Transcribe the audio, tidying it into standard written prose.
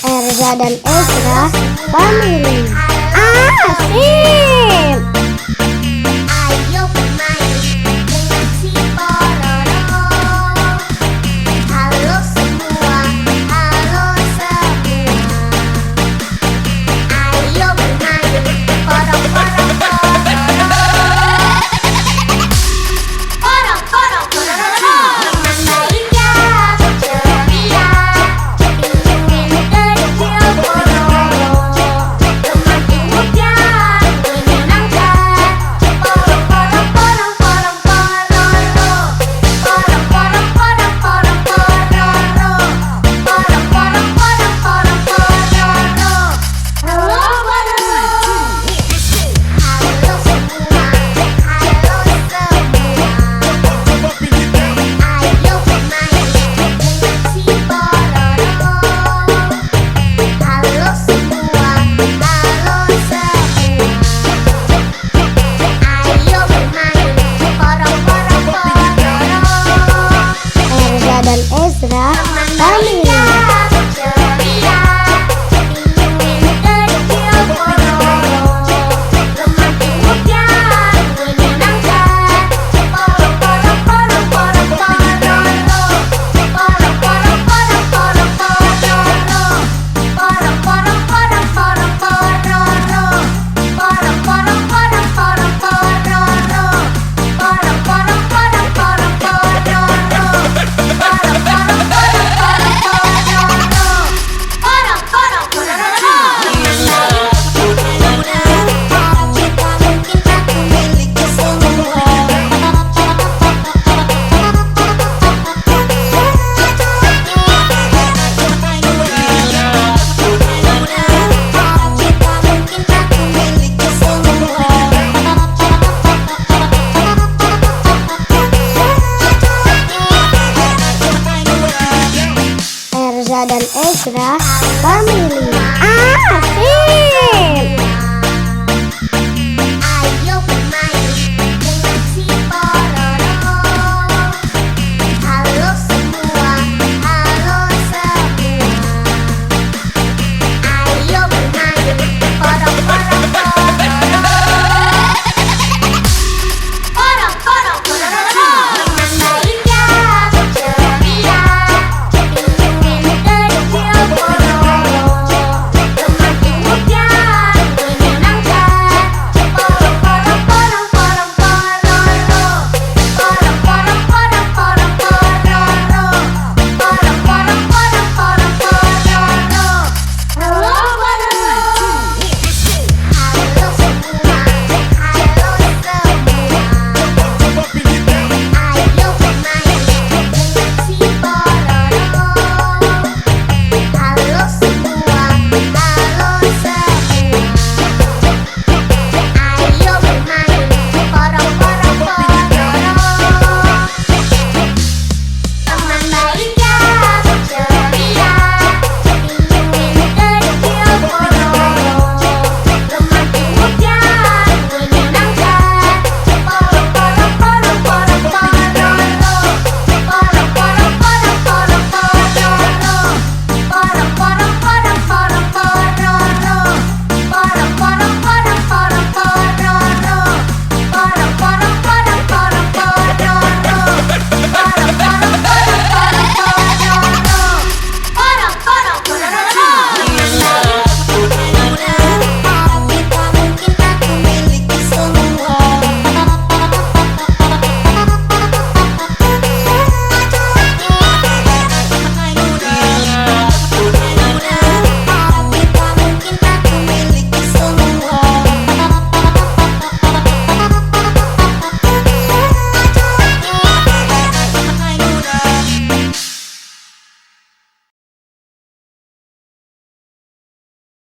Erza dan Ezra Family. Asik. Ayo bermain dengan si Pororo. Halo semua, halo semua. Ayo bermain porong porong pororo. Porong porong pororo. Teman baiknya ceria, ingin kecil pororo. Teman imutnya menyenangkan. Porong porong porong porong pororo. Porong porong porong porong pororo. Porong porong porong porong pororo. Halo pororo. Halo semua, halo semua. Ayo bermain dengan si Pororo. Halo semua, halo semua. Ayo bermain porong porong pororo. Erza dan Ezra Teman Family. baiknya ceria, ingin kecil pororo. Teman imutnya menyenangkan. Porong porong porong porong pororo. Porong porong porong porong pororo. Porong porong porong porong pororo. Porong porong porong porong pororo. Porong porong porong porong pororo. Porong porong porong porong pororo. Porong porong pororo. Kita mungkin aku miliki semua. Kita mungkin aku miliki semua. Erza dan Ezra Family. Asik.